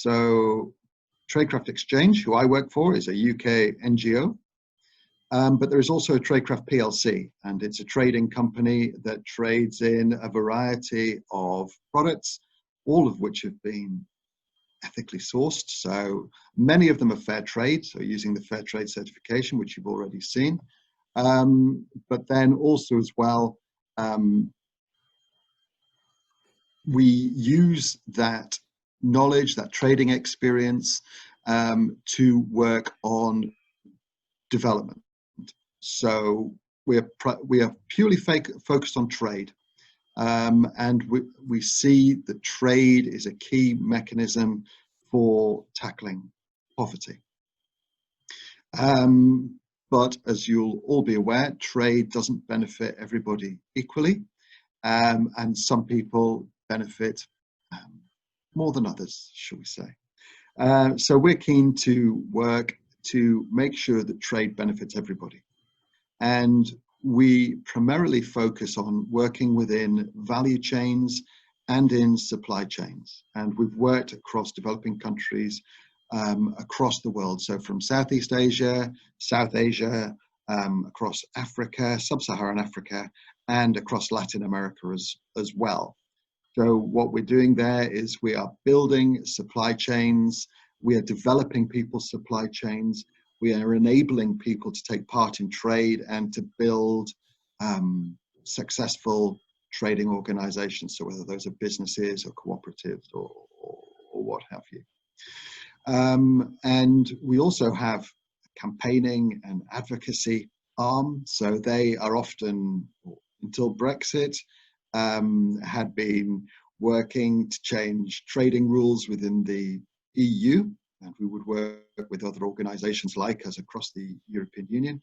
So Traidcraft Exchange, who I work for, is a UK NGO. But there is also a Traidcraft PLC, and it's a trading company that trades in a variety of products, all of which have been ethically sourced. So many of them are fair trade, so using the fair trade certification, which you've already seen. But then also as well, we use that knowledge, that trading experience, to work on development. So we are purely focused on trade, and we see that trade is a key mechanism for tackling poverty. But as you'll all be aware, trade doesn't benefit everybody equally, and some people benefit more than others, shall we say. So we're keen to work to make sure that trade benefits everybody. And we primarily focus on working within value chains and in supply chains. And we've worked across developing countries across the world. So from Southeast Asia, South Asia, across Africa, Sub-Saharan Africa, and across Latin America as well. So what we're doing there is we are building supply chains, we are developing people's supply chains, we are enabling people to take part in trade and to build successful trading organizations, so whether those are businesses or cooperatives or what have you. And we also have a campaigning and advocacy arm, so they are often, until Brexit, had been working to change trading rules within the EU, and we would work with other organizations like us across the European Union.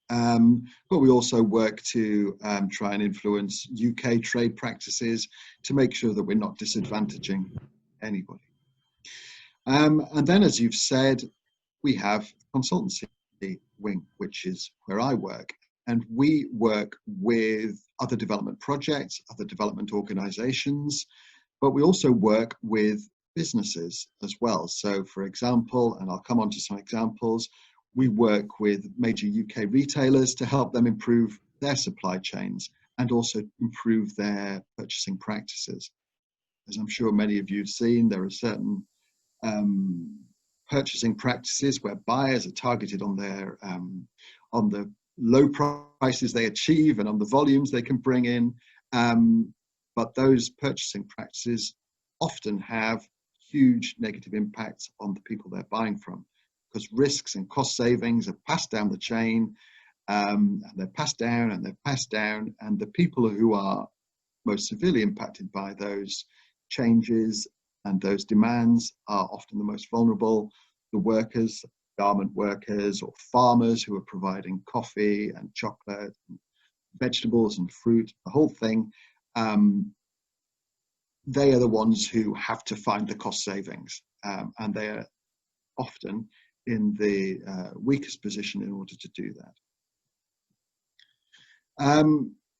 But we also work to try and influence UK trade practices to make sure that we're not disadvantaging anybody. And then, as you've said, we have a consultancy wing, which is where I work. And we work with other development projects, other development organizations, but we also work with businesses as well. So for example, and I'll come on to some examples, we work with major UK retailers to help them improve their supply chains and also improve their purchasing practices. As I'm sure many of you have seen, there are certain purchasing practices where buyers are targeted on their on the low prices they achieve and on the volumes they can bring in, but those purchasing practices often have huge negative impacts on the people they're buying from, because risks and cost savings are passed down the chain, and they're passed down and they're passed down, and the people who are most severely impacted by those changes and those demands are often the most vulnerable: the workers, garment workers, or farmers who are providing coffee and chocolate, and vegetables and fruit, the whole thing. They are the ones who have to find the cost savings, and they are often in the weakest position in order to do that.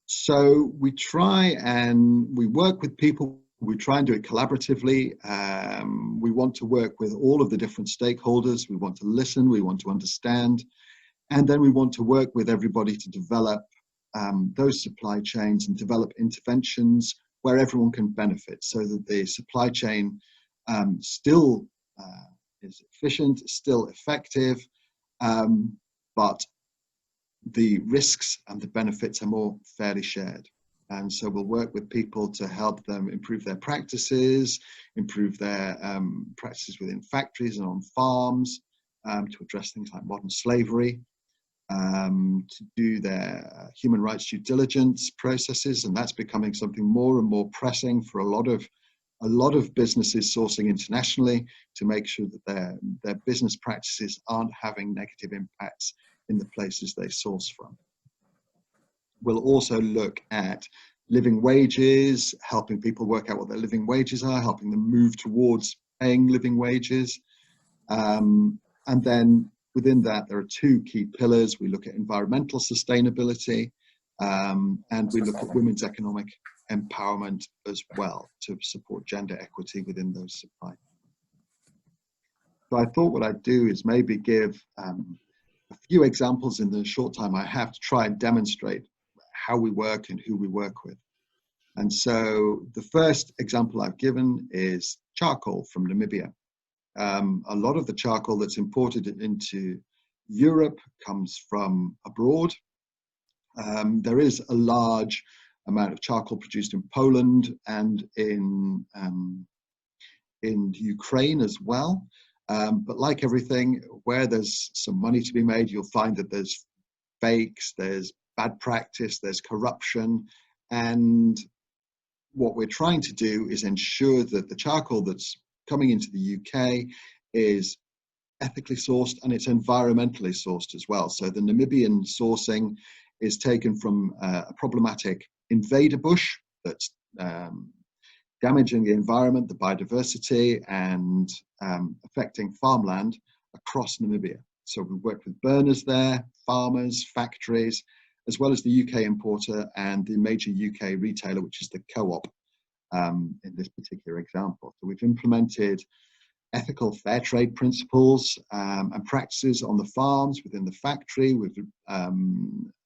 So we try and we work with people. We try and do it collaboratively. We want to work with all of the different stakeholders. We want to listen, we want to understand, and then we want to work with everybody to develop those supply chains and develop interventions where everyone can benefit, so that the supply chain still is efficient, still effective, but the risks and the benefits are more fairly shared. And so we'll work with people to help them improve their practices, improve their practices within factories and on farms, to address things like modern slavery, to do their human rights due diligence processes, and that's becoming something more and more pressing for a lot of businesses sourcing internationally, to make sure that their business practices aren't having negative impacts in the places they source from. We'll also look at living wages, helping people work out what their living wages are, helping them move towards paying living wages. And then within that, there are two key pillars. We look at environmental sustainability, and we look at women's economic empowerment as well, to support gender equity within those supply So I thought what I'd do is maybe give a few examples in the short time I have to try and demonstrate how we work and who we work with. And so the first example I've given is charcoal from Namibia. A lot of the charcoal that's imported into Europe comes from abroad. There is a large amount of charcoal produced in Poland and in Ukraine as well. But like everything, where there's some money to be made, you'll find that there's fakes, there's bad practice, there's corruption. And what we're trying to do is ensure that the charcoal that's coming into the UK is ethically sourced and it's environmentally sourced as well. So the Namibian sourcing is taken from a problematic invader bush that's damaging the environment, the biodiversity, and affecting farmland across Namibia. So we work with burners there, farmers, factories, as well as the UK importer and the major UK retailer, which is the Co-op in this particular example. So we've implemented ethical fair trade principles and practices on the farms within the factory. We've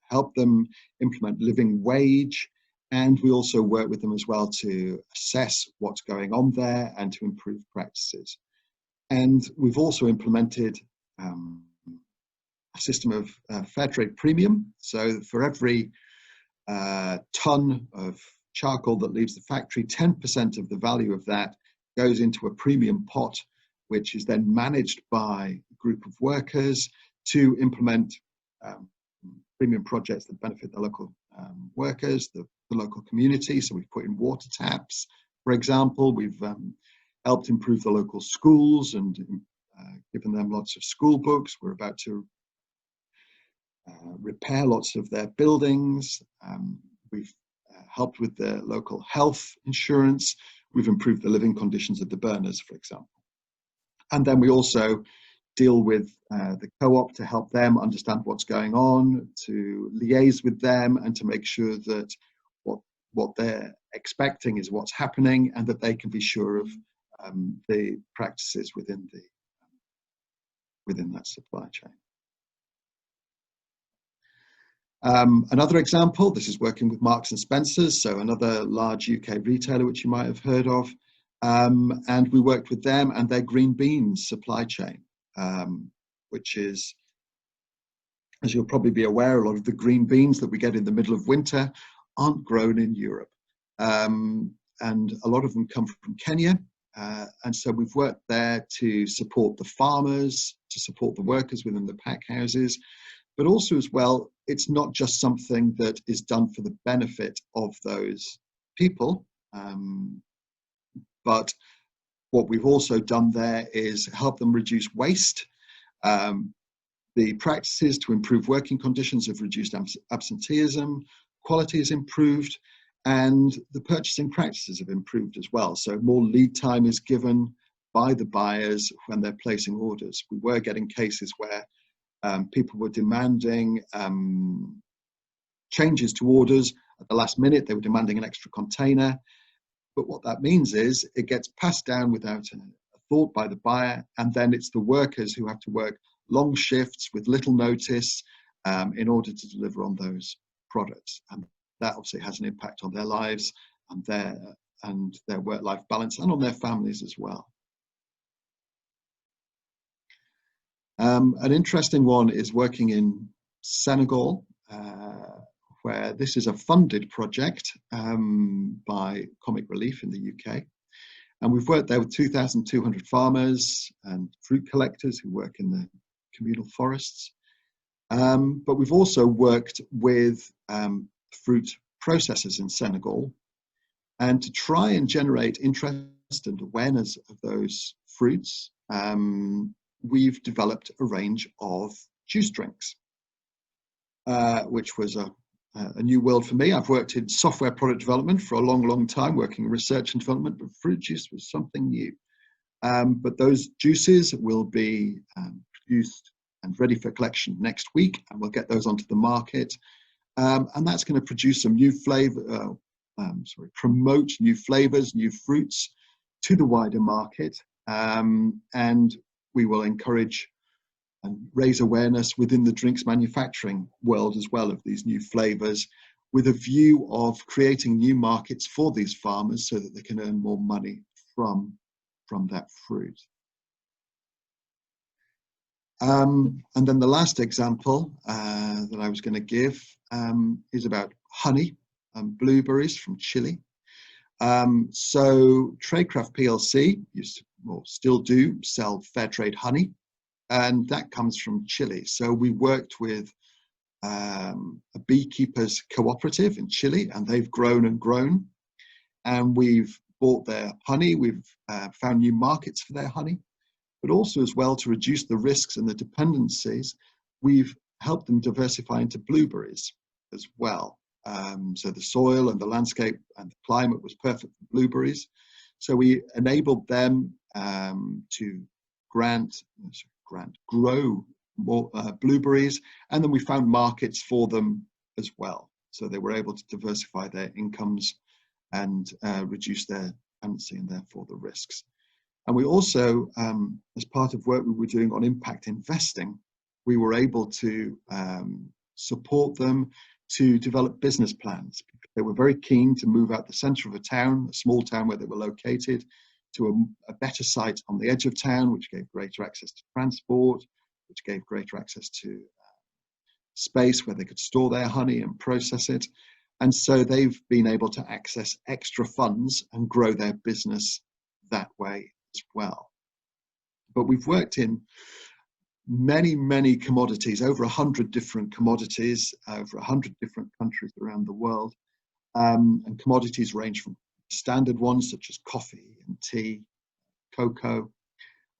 helped them implement living wage, and we also work with them as well to assess what's going on there and to improve practices. And we've also implemented a system of fair trade premium. So for every ton of charcoal that leaves the factory, 10% of the value of that goes into a premium pot, which is then managed by a group of workers to implement premium projects that benefit the local workers, the local community. So we've put in water taps, for example. We've helped improve the local schools and given them lots of school books. We're about to repair lots of their buildings. We've helped with their local health insurance. We've improved the living conditions of the burners, for example. And then we also deal with the Co-op to help them understand what's going on, to liaise with them and to make sure that what they're expecting is what's happening and that they can be sure of the practices within that supply chain. Another example, this is working with Marks and Spencer's, so another large UK retailer which you might have heard of. And we worked with them and their green beans supply chain, which is, as you'll probably be aware, a lot of the green beans that we get in the middle of winter aren't grown in Europe. And a lot of them come from Kenya. And so we've worked there to support the farmers, to support the workers within the pack houses, but also as well, it's not just something that is done for the benefit of those people, but what we've also done there is help them reduce waste. The practices to improve working conditions have reduced absenteeism, quality has improved, and the purchasing practices have improved as well. So more lead time is given by the buyers when they're placing orders. We were getting cases where people were demanding changes to orders at the last minute. They were demanding an extra container. But what that means is it gets passed down without a thought by the buyer, and then it's the workers who have to work long shifts with little notice in order to deliver on those products. And that obviously has an impact on their lives and their work-life balance and on their families as well. An interesting one is working in Senegal, where this is a funded project by Comic Relief in the UK. And we've worked there with 2,200 farmers and fruit collectors who work in the communal forests. But we've also worked with fruit processors in Senegal, and to try and generate interest and awareness of those fruits, we've developed a range of juice drinks, which was a new world for me. I've worked in software product development for a long, long time, working in research and development, but fruit juice was something new. But those juices will be produced and ready for collection next week, and we'll get those onto the market. And that's going to produce some new flavor, promote new flavors, new fruits to the wider market. And we will encourage and raise awareness within the drinks manufacturing world as well of these new flavors, with a view of creating new markets for these farmers so that they can earn more money from that fruit. And then the last example that I was going to give is about honey and blueberries from Chile. So Traidcraft PLC used to, or still do, sell fair trade honey, and that comes from Chile. So we worked with a beekeepers cooperative in Chile, and they've grown and grown, and we've bought their honey. We've found new markets for their honey, but also as well to reduce the risks and the dependencies, we've helped them diversify into blueberries as well. So the soil and the landscape and the climate was perfect for blueberries. So we enabled them to grow more blueberries, and then we found markets for them as well. So they were able to diversify their incomes and reduce their dependency and therefore the risks. And we also, as part of work we were doing on impact investing, we were able to support them to develop business plans. They were very keen to move out the center of a town, a small town where they were located, to a better site on the edge of town, which gave greater access to transport, which gave greater access to space where they could store their honey and process it. And so they've been able to access extra funds and grow their business that way as well. But we've worked in many commodities, over 100 different commodities, over 100 different countries around the world. And commodities range from standard ones such as coffee and tea, cocoa,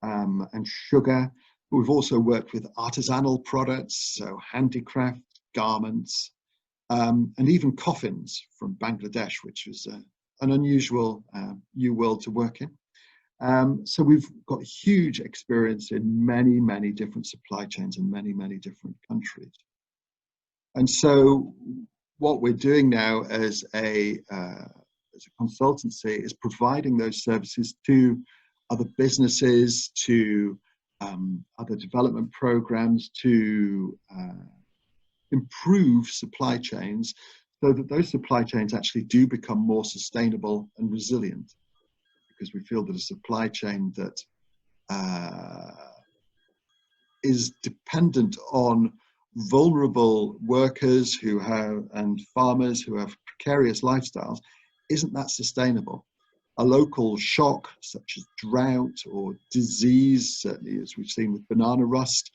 and sugar. But we've also worked with artisanal products, so handicraft, garments, and even coffins from Bangladesh, which is an unusual new world to work in. So we've got huge experience in many different supply chains in many different countries. And so what we're doing now as a consultancy is providing those services to other businesses, to other development programs, to improve supply chains so that those supply chains actually do become more sustainable and resilient. Because we feel that a supply chain that is dependent on vulnerable workers who have, and farmers who have precarious lifestyles, isn't that sustainable. A local shock such as drought or disease, certainly as we've seen with banana rust,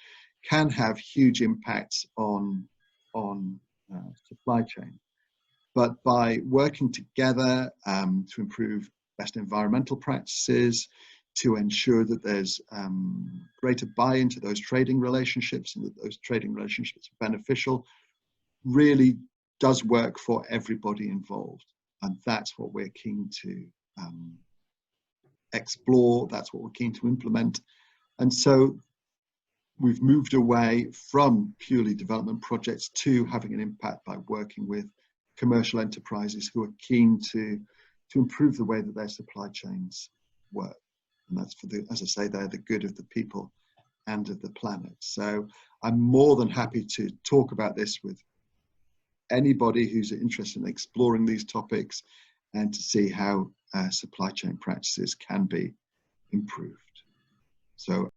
can have huge impacts on supply chain. But by working together to improve best environmental practices, to ensure that there's greater buy-in to those trading relationships and that those trading relationships are beneficial, really does work for everybody involved. And that's what we're keen to explore, that's what we're keen to implement. And so we've moved away from purely development projects to having an impact by working with commercial enterprises who are keen to improve the way that their supply chains work. And that's for the, as I say, they're the good of the people and of the planet. So I'm more than happy to talk about this with anybody who's interested in exploring these topics and to see how supply chain practices can be improved. So